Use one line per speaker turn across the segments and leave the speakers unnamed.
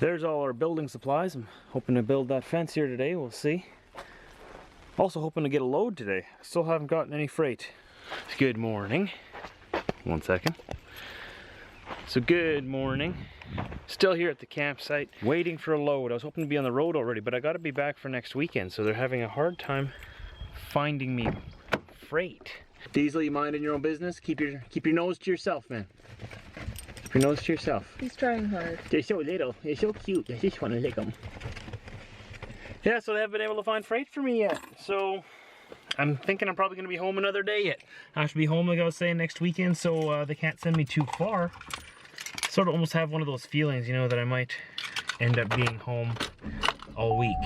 There's all our building supplies. I'm hoping to build that fence here today. We'll see. Also hoping to get a load today. Still haven't gotten any freight. Good morning. 1 second. So good morning. Still here at the campsite, waiting for a load. I was hoping to be on the road already, but I gotta be back for next weekend, so they're having a hard time finding me freight. Diesel, you minding your own business? Keep your nose to yourself, man. Keep your nose to yourself.
He's trying hard.
They're so little. They're so cute. I just want to lick them. Yeah, so they haven't been able to find freight for me yet. So I'm thinking I'm probably going to be home another day yet. I have to be home, like I was saying, next weekend, so they can't send me too far. Sort of almost have one of those feelings, you know, that I might end up being home all week.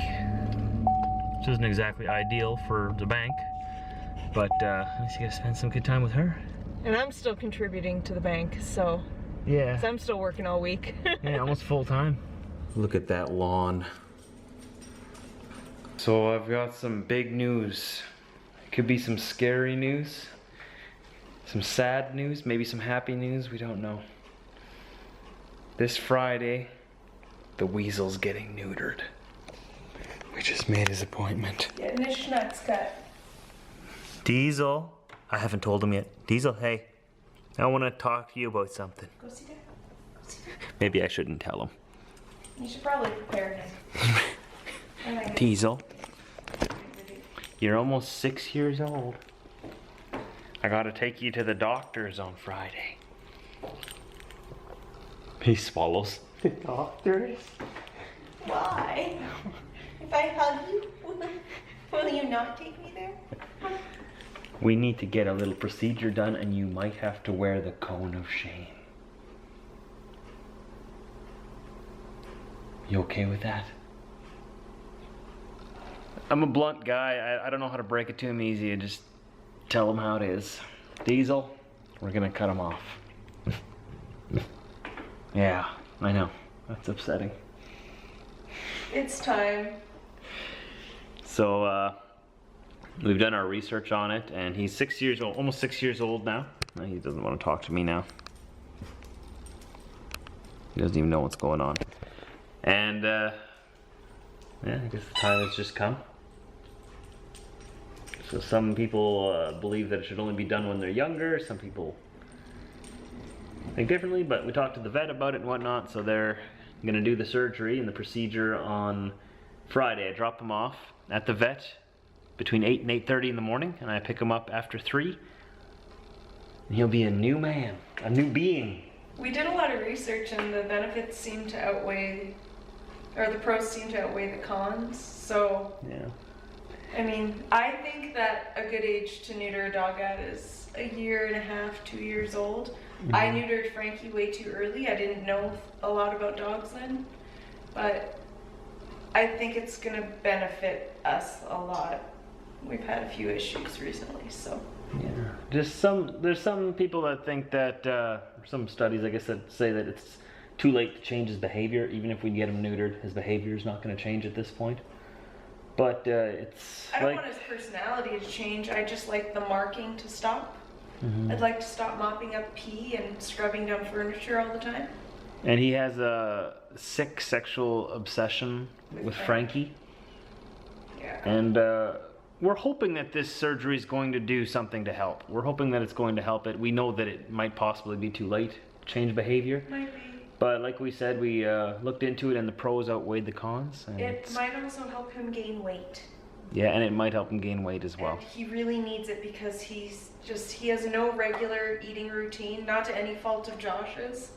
Which isn't exactly ideal for the bank, but at least you gotta spend some good time with her.
And I'm still contributing to the bank, so
yeah,
I'm still working all week.
yeah, almost full time. Look at that lawn. So I've got some big news. It could be some scary news, some sad news, maybe some happy news, we don't know. This Friday, the weasel's getting neutered. We just made his appointment.
Getting his schnutz cut.
Diesel, I haven't told him yet. Diesel, hey, I want to talk to you about something.
Go see that. Go see that.
Maybe I shouldn't tell him.
You should probably prepare him.
Diesel, you're almost 6 years old. I gotta take you to the doctors on Friday. He swallows. The doctors?
Why? If I hug you, will you not take me there?
We need to get a little procedure done and you might have to wear the cone of shame. You okay with that? I'm a blunt guy. I don't know how to break it to him easy. I just tell him how it is. Diesel, we're gonna cut him off. Yeah, I know. That's upsetting.
It's time.
So, we've done our research on it, and he's 6 years old, almost 6 years old now. He doesn't want to talk to me now. He doesn't even know what's going on. And, yeah, I guess the time has just come. So some people believe that it should only be done when they're younger. Some people think differently, but we talked to the vet about it and whatnot, so they're gonna do the surgery and the procedure on Friday. I drop him off at the vet between 8 and 8:30 in the morning, and I pick him up after 3. And he'll be a new man, a new being.
We did a lot of research and the benefits seem to outweigh, or the pros seem to outweigh the cons, so
Yeah.
I mean, I think that a good age to neuter a dog at is 1.5 years, 2 years old. I neutered Frankie way too early. I didn't know a lot about dogs then, but I think it's gonna benefit us a lot. We've had a few issues recently, so.
Yeah. There's some people that think that, some studies I guess that say that it's too late to change his behavior. Even if we get him neutered, his behavior is not gonna change at this point. But it's
I don't
like,
want his personality to change. I just like the marking to stop.
Mhm.
I'd like to stop mopping up pee and scrubbing down furniture all the time.
And he has a sick sexual obsession with Frankie.
Yeah.
And we're hoping that this surgery is going to do something to help. We're hoping that it's going to help it. We know that it might possibly be too late to change behavior.
Might be.
But like we said, we looked into it and the pros outweighed the cons. And
It might also help him gain weight.
yeah, and it might help him gain weight as well.
And he really needs it because he has no regular eating routine, not to any fault of Josh's.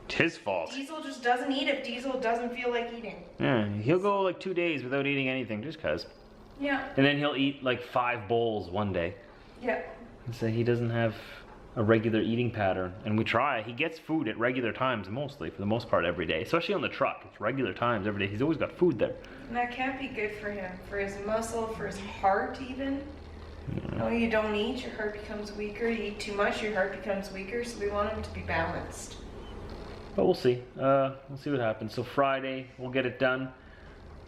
It's his fault.
Diesel just doesn't eat if Diesel doesn't feel like eating.
Yeah, he'll go like 2 days without eating anything just cause.
Yeah.
And then he'll eat like 5 bowls one day.
Yeah.
So he doesn't have a regular eating pattern. And we try. He gets food at regular times mostly, for the most part, every day. Especially on the truck. It's regular times every day. He's always got food there.
And that can't be good for him, for his muscle, for his heart even. No, you don't eat, your heart becomes weaker. You eat too much, your heart becomes weaker. So we want him to be balanced.
But we'll see. We'll see what happens. So Friday, we'll get it done.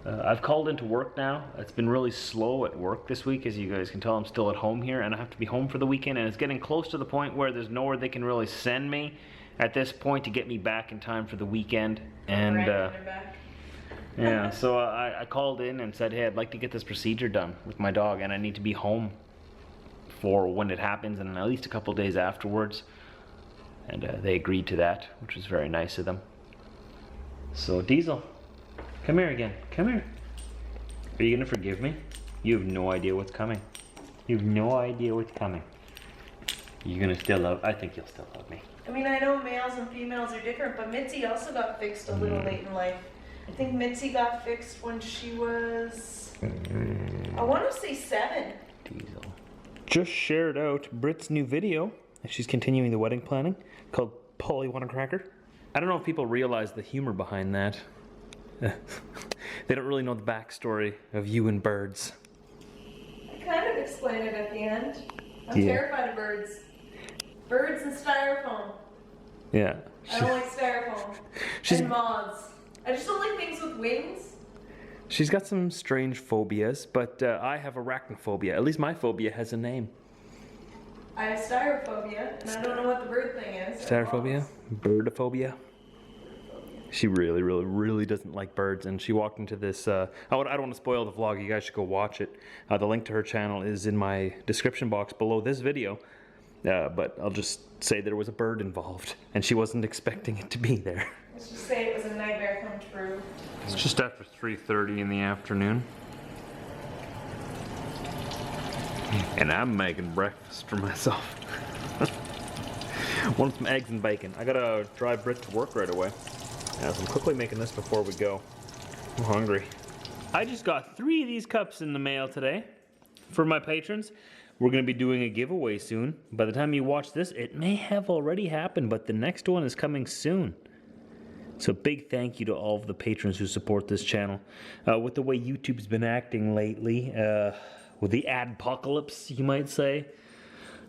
I've called into work now. It's been really slow at work this week. As you guys can tell, I'm still at home here and I have to be home for the weekend, and it's getting close to the point where there's nowhere they can really send me at this point to get me back in time for the weekend. And
Back.
yeah, so I called in and said, hey, I'd like to get this procedure done with my dog, and I need to be home for when it happens and at least a couple days afterwards. And they agreed to that, which was very nice of them. So Diesel, come here again. Come here. Are you gonna forgive me? You have no idea what's coming. You have no idea what's coming. You're gonna still love, I think you'll still love me.
I mean, I know males and females are different, but Mitzi also got fixed a little late in life. I think Mitzi got fixed when she was, I want to say 7.
Diesel. Just shared out Brit's new video. She's continuing the wedding planning called Polly Want a Cracker. I don't know if people realize the humor behind that. They don't really know the backstory of you and birds.
I kind of explained it at the end. I'm terrified of birds. Birds and styrofoam.
Yeah.
I don't like styrofoam. And moths. I just don't like things with wings.
She's got some strange phobias, but I have arachnophobia. At least my phobia has a name.
I have styrophobia, and I don't know what the bird thing is.
Styrophobia? Birdophobia? She really doesn't like birds, and she walked into this, I don't want to spoil the vlog, you guys should go watch it. The link to her channel is in my description box below this video, but I'll just say there was a bird involved, and she wasn't expecting it to be there.
Let's just say it was a nightmare come true.
It's just after 3:30 in the afternoon. And I'm making breakfast for myself. Want some eggs and bacon. I gotta drive Brit to work right away. Yeah, so I'm quickly making this before we go. I'm hungry. I just got 3 of these cups in the mail today for my patrons. We're gonna be doing a giveaway soon. By the time you watch this, it may have already happened, but the next one is coming soon. So big thank you to all of the patrons who support this channel. With the way YouTube's been acting lately, with the adpocalypse, you might say,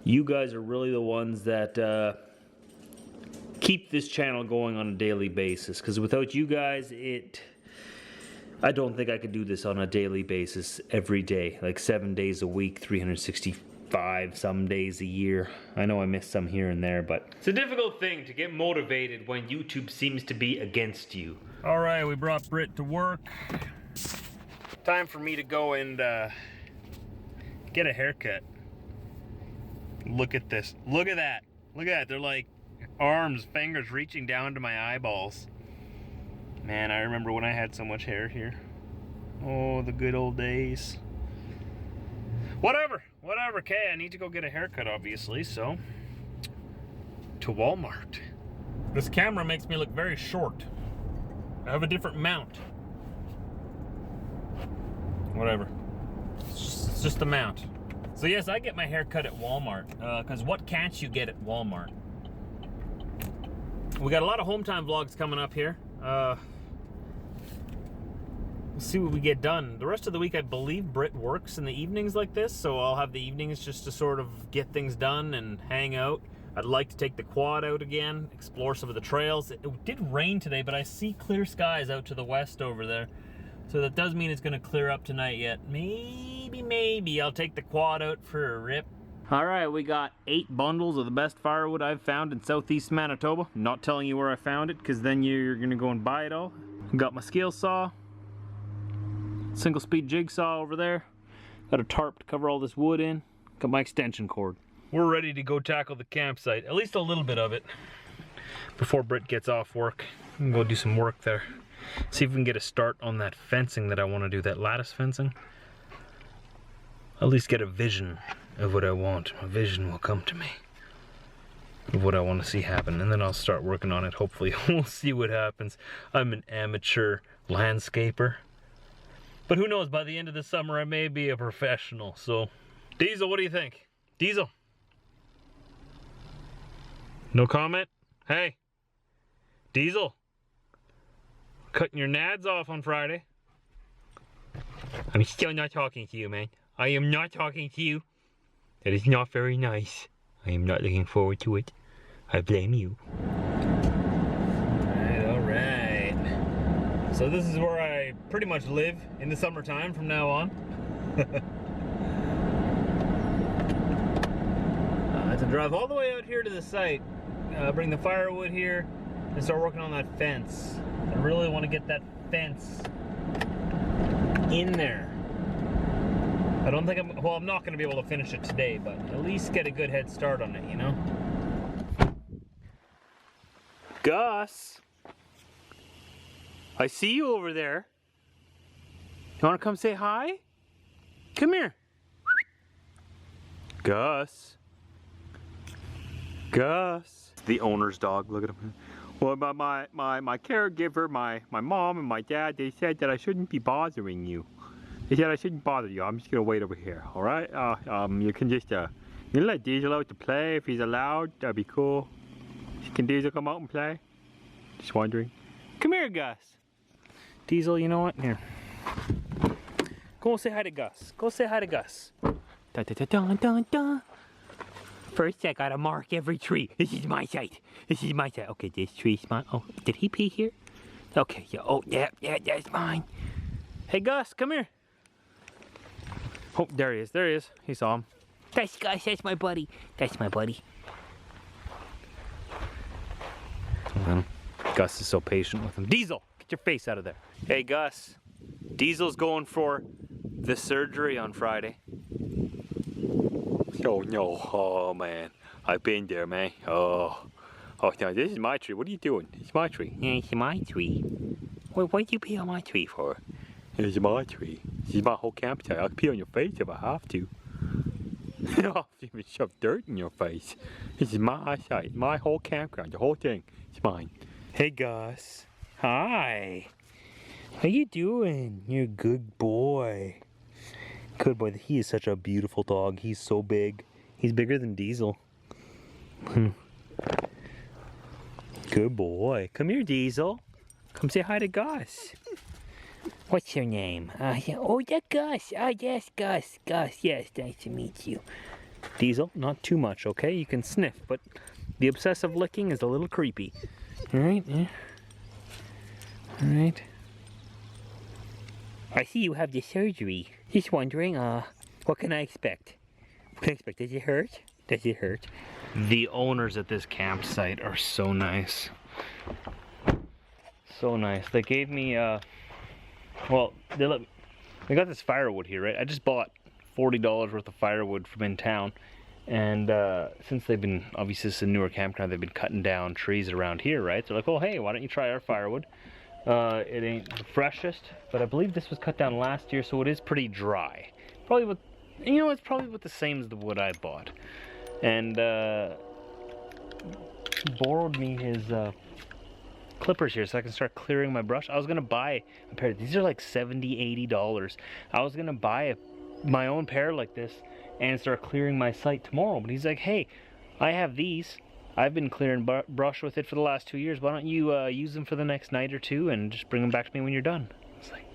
you guys are really the ones that keep this channel going on a daily basis. Because without you guys, I don't think I could do this on a daily basis every day, like 7 days a week, 365 some days a year. I know I missed some here and there, but it's a difficult thing to get motivated when YouTube seems to be against you. All right, we brought Brit to work. Time for me to go and get a haircut. Look at this. Look at that. Look at that. They're like arms, fingers reaching down to my eyeballs. Man, I remember when I had so much hair here. Oh, the good old days. Whatever, okay, I need to go get a haircut, obviously, so to Walmart. This camera makes me look very short. I have a different mount. Whatever. It's just the mount. So yes, I get my hair cut at Walmart, because what can't you get at Walmart? We got a lot of home time vlogs coming up here. We'll see what we get done. The rest of the week, I believe Brit works in the evenings like this, so I'll have the evenings just to sort of get things done and hang out. I'd like to take the quad out again, explore some of the trails. It did rain today, but I see clear skies out to the west over there. So that does mean it's gonna clear up tonight yet. Maybe I'll take the quad out for a rip. All right, we got 8 bundles of the best firewood I've found in southeast Manitoba. I'm not telling you where I found it, because then you're gonna go and buy it all. Got my scale saw, single speed jigsaw over there. Got a tarp to cover all this wood in. Got my extension cord. We're ready to go tackle the campsite, at least a little bit of it, before Brit gets off work. We can go do some work there. See if we can get a start on that fencing that I want to do, that lattice fencing. At least get a vision of what I want. A vision will come to me of what I want to see happen, and then I'll start working on it. Hopefully we'll see what happens. I'm an amateur landscaper, but who knows, by the end of the summer I may be a professional. So Diesel, what do you think? Diesel, no comment? Hey Diesel, cutting your nads off on Friday. I'm still not talking to you, man. I am not talking to you. That is not very nice. I am not looking forward to it. I blame you. Alright. So this is where I pretty much live in the summertime from now on. I have to drive all the way out here to the site bring the firewood here and start working on that fence. I really want to get that fence in there. I don't think I'm not going to be able to finish it today, but at least get a good head start on it, you know? Gus! I see you over there. You want to come say hi? Come here. Gus. Gus. The owner's dog, look at him. Well, my caregiver, my mom and my dad, they said that I shouldn't be bothering you. They said I shouldn't bother you. I'm just gonna wait over here, all right? You can just, you let Diesel out to play if he's allowed. That'd be cool. Can Diesel come out and play? Just wondering. Come here, Gus. Diesel, you know what? Here. Go say hi to Gus. Go say hi to Gus. Dun, dun, dun, dun, dun, dun. First, I gotta mark every tree. This is my site. This is my site. Okay, this tree's mine. Oh, did he pee here? Okay, yeah. Oh, yeah, that's mine. Hey, Gus, come here. Oh, there he is. There he is. He saw him. That's Gus. That's my buddy. That's my buddy. Gus is so patient with him. Diesel, get your face out of there. Hey, Gus. Diesel's going for the surgery on Friday. Oh no, oh man, I've been there, man. Oh, no, this is my tree. What are you doing? It's my tree. Yeah, it's my tree. What'd you pee on my tree for? It's my tree. This is my whole campsite. I'll pee on your face if I have to. I'll even shove dirt in your face. This is my site, my whole campground, the whole thing. It's mine. Hey, Gus. Hi. How you doing? You're a good boy. Good boy. He is such a beautiful dog. He's so big. He's bigger than Diesel. Good boy. Come here, Diesel. Come say hi to Gus. What's your name? Yeah. Oh, yeah, Gus. Yes, Gus. Gus, yes, nice to meet you. Diesel, not too much, okay? You can sniff, but the obsessive licking is a little creepy. All right, yeah. All right. I see you have the surgery. Just wondering, what can I expect? What can I expect? Does it hurt? Does it hurt? The owners at this campsite are so nice. So nice. They gave me, well, they got this firewood here, right? I just bought $40 worth of firewood from in town. And since they've been, obviously this is a newer campground, they've been cutting down trees around here, right? They're like, oh, hey, why don't you try our firewood? It ain't the freshest, but I believe this was cut down last year, so it is pretty dry. Probably with, you know, it's probably with the same as the wood I bought. And borrowed me his clippers here so I can start clearing my brush. I was gonna buy a pair. These are like $70, $80. I was gonna buy my own pair like this and start clearing my site tomorrow. But he's like, hey, I have these. I've been clearing brush with it for the last 2 years. Why don't you use them for the next night or two and just bring them back to me when you're done? It's like,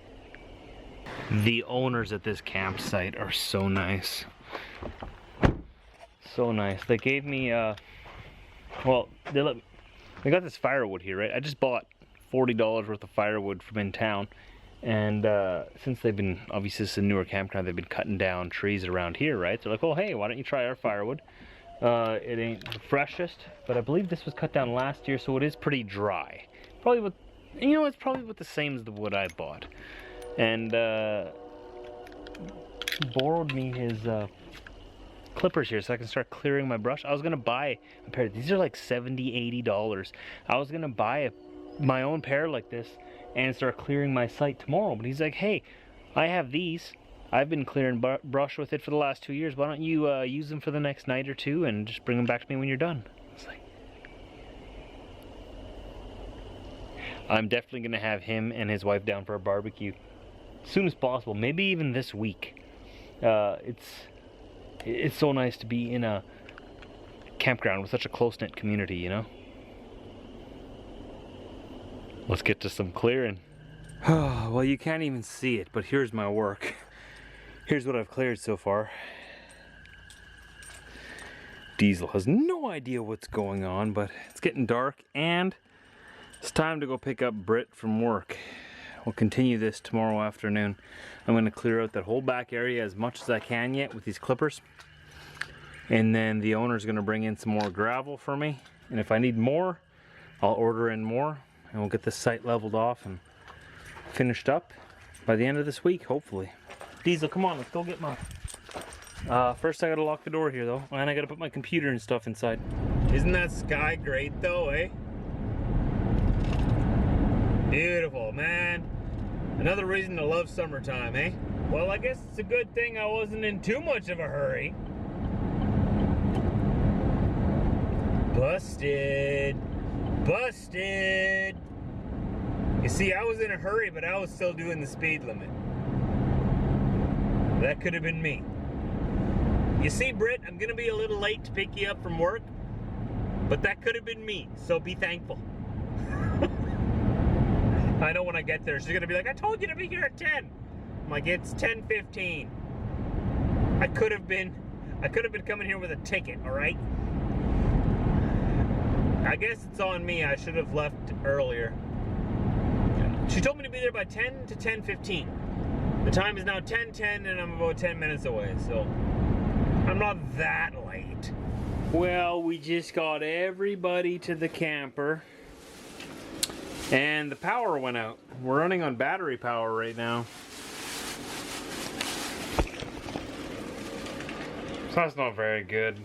the owners at this campsite are so nice. So nice. They gave me, well, they got this firewood here, right? I just bought $40 worth of firewood from in town. And since they've been, obviously this is a newer campground, they've been cutting down trees around here, right? They're like, oh, hey, why don't you try our firewood? It ain't the freshest, but I believe this was cut down last year, so it is pretty dry. Probably with, you know, it's probably with the same as the wood I bought. And borrowed me his clippers here so I can start clearing my brush. I was gonna buy a pair. These are like $70, $80. I was gonna buy my own pair like this and start clearing my site tomorrow. But he's like, hey, I have these. I've been clearing brush with it for the last 2 years. Why don't you use them for the next night or two and just bring them back to me when you're done? It's like, I'm definitely gonna have him and his wife down for a barbecue as soon as possible. Maybe even this week. It's so nice to be in a campground with such a close-knit community, you know? Let's get to some clearing. Well, you can't even see it, but here's my work. Here's what I've cleared so far. Diesel has no idea what's going on, but it's getting dark and it's time to go pick up Brit from work. We'll continue this tomorrow afternoon. I'm going to clear out that whole back area as much as I can yet with these clippers. And then the owner's going to bring in some more gravel for me. And if I need more, I'll order in more and we'll get this site leveled off and finished up by the end of this week, hopefully. Diesel, come on, let's go get my... first I gotta lock the door here though, and I gotta put my computer and stuff inside. Isn't that sky great though, eh? Beautiful, man. Another reason to love summertime, eh? Well, I guess it's a good thing I wasn't in too much of a hurry. Busted. Busted. You see, I was in a hurry, but I was still doing the speed limit. That could have been me. You see, Brit, I'm gonna be a little late to pick you up from work, but that could have been me, so be thankful. I know when I get there, she's gonna be like, I told you to be here at 10. I'm like, it's 10:15. I could have been coming here with a ticket, all right? I guess it's on me. I should have left earlier. She told me to be there by 10 to 10:15. The time is now 10:10 and I'm about 10 minutes away, so I'm not that late. Well, we just got everybody to the camper and the power went out. We're running on battery power right now. So that's not very good.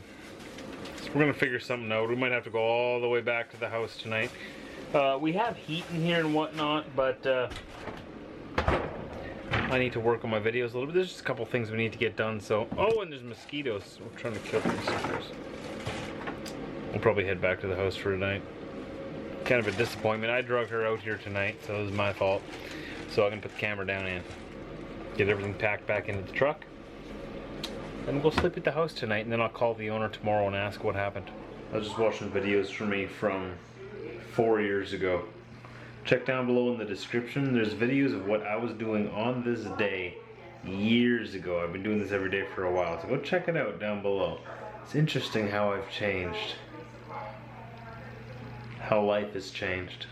So we're gonna figure something out. We might have to go all the way back to the house tonight. We have heat in here and whatnot, but I need to work on my videos a little bit. There's just a couple things we need to get done. So, oh, and there's mosquitoes. We're trying to kill these suckers. We'll probably head back to the house for tonight. Kind of a disappointment. I drug her out here tonight, so it was my fault. So I can put the camera down and get everything packed back into the truck. And we'll sleep at the house tonight, and then I'll call the owner tomorrow and ask what happened. I was just watching videos for me from 4 years ago. Check down below in the description. There's videos of what I was doing on this day years ago. I've been doing this every day for a while, so go check it out down below. It's interesting how I've changed. How life has changed.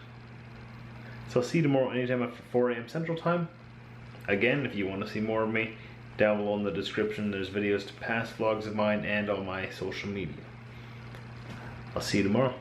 So I'll see you tomorrow anytime after 4 a.m. Central Time. Again, if you want to see more of me, down below in the description there's videos to past vlogs of mine and on my social media. I'll see you tomorrow.